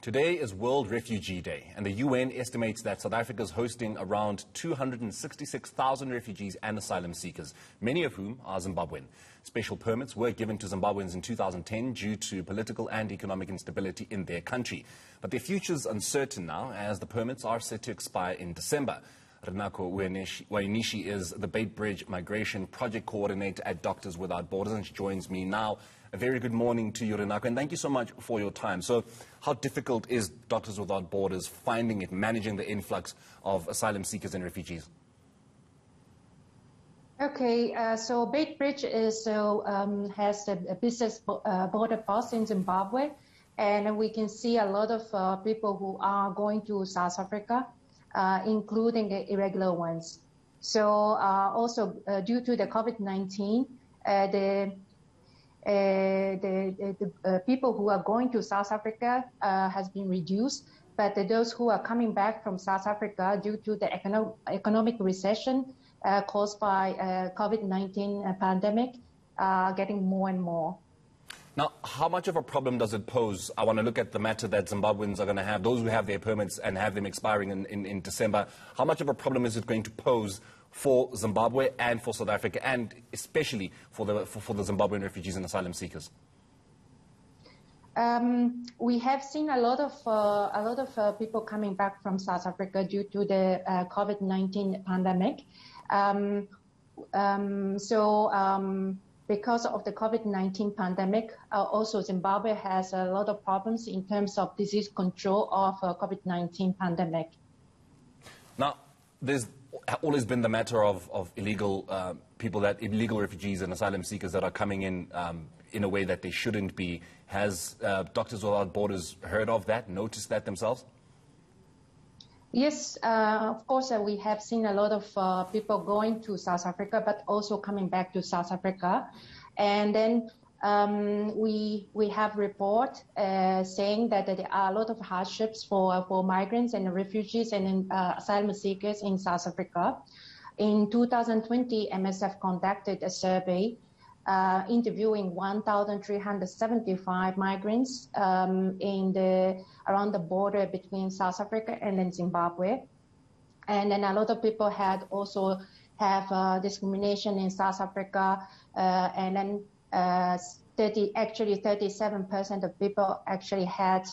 Today is World Refugee Day, and the UN estimates that South Africa is hosting around 266,000 refugees and asylum seekers, many of whom are Zimbabwean. Special permits were given to Zimbabweans in 2010 due to political and economic instability in their country. But their future is uncertain now, as the permits are set to expire in December. Rinako Uenishi is the Beitbridge Migration Project Coordinator at Doctors Without Borders, and she joins me now. A very good morning to you, Rinako, and thank you so much for your time. So, how difficult is Doctors Without Borders finding it, managing the influx of asylum seekers and refugees? Okay, so Beitbridge has a business border post in Zimbabwe, and we can see a lot of people who are going to South Africa, including the irregular ones. So also due to the COVID-19, the people who are going to South Africa has been reduced, but those who are coming back from South Africa due to the economic recession caused by COVID-19 pandemic are getting more and more. Now, how much of a problem does it pose? I want to look at the matter that Zimbabweans are going to have, those who have their permits and have them expiring in December. How much of a problem is it going to pose for Zimbabwe and for South Africa, and especially for the Zimbabwean refugees and asylum seekers? We have seen a lot of people coming back from South Africa due to the COVID-19 pandemic. Because of the COVID-19 pandemic, also Zimbabwe has a lot of problems in terms of disease control of COVID-19 pandemic. Now, there's always been the matter of illegal illegal refugees and asylum seekers that are coming in a way that they shouldn't be. Has Doctors Without Borders heard of that, noticed that themselves? Yes, of course, we have seen a lot of people going to South Africa, but also coming back to South Africa. And then we have report saying that there are a lot of hardships for migrants and refugees and asylum seekers in South Africa. In 2020, MSF conducted a survey interviewing 1,375 migrants around the border between South Africa and then Zimbabwe. And then a lot of people had also have discrimination in South Africa, and then 37% of people actually had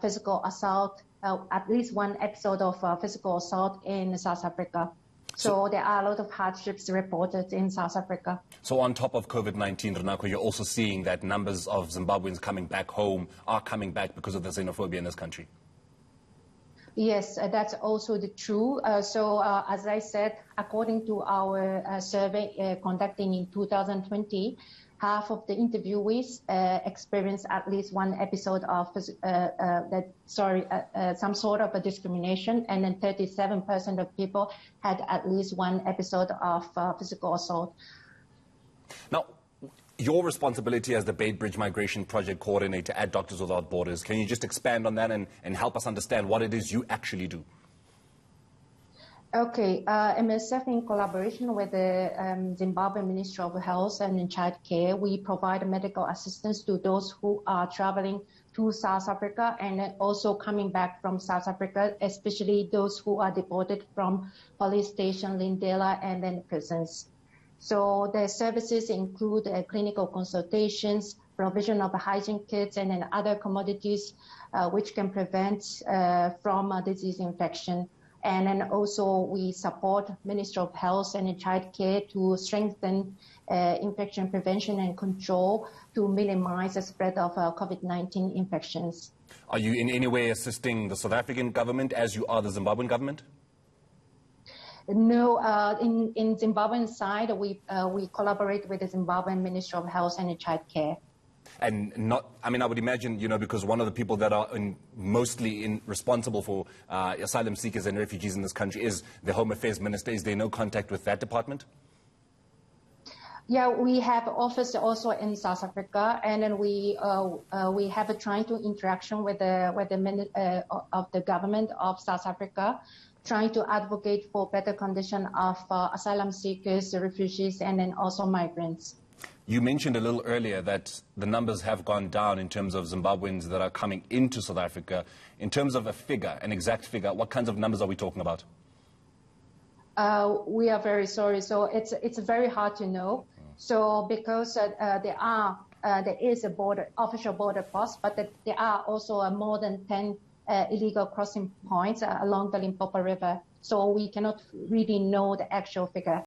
physical assault, at least one episode of physical assault in South Africa. So there are a lot of hardships reported in South Africa. So on top of COVID-19, Rinako, you're also seeing that numbers of Zimbabweans coming back home are coming back because of the xenophobia in this country. Yes, that's also the true. So as I said, according to our survey conducted in 2020, half of the interviewees experienced at least one episode of some sort of a discrimination, and then 37% of people had at least one episode of physical assault. Now, your responsibility as the Beitbridge Migration Project Coordinator at Doctors Without Borders, can you just expand on that and help us understand what it is you actually do? Okay, MSF, in collaboration with the Zimbabwe Ministry of Health and Child Care, we provide medical assistance to those who are traveling to South Africa and also coming back from South Africa, especially those who are deported from police station, Lindela, and then prisons. So the services include clinical consultations, provision of hygiene kits, and then other commodities which can prevent from disease infection. And then also we support Ministry of Health and Child Care to strengthen infection prevention and control to minimize the spread of COVID-19 infections. Are you in any way assisting the South African government as you are the Zimbabwean government? No, in Zimbabwean side, we collaborate with the Zimbabwean Ministry of Health and Child Care. And I would imagine, because one of the people that are mostly responsible for asylum seekers and refugees in this country is the Home Affairs Minister. Is there no contact with that department? Yeah, we have office also in South Africa, and then we have a trying to interaction with the government of South Africa, trying to advocate for better condition of asylum seekers, refugees, and then also migrants. You mentioned a little earlier that the numbers have gone down in terms of Zimbabweans that are coming into South Africa. In terms of a figure, an exact figure, what kinds of numbers are we talking about? We are very sorry. So it's very hard to know. So because there is a official border post, but there are also more than 10 illegal crossing points along the Limpopo River. So we cannot really know the actual figure.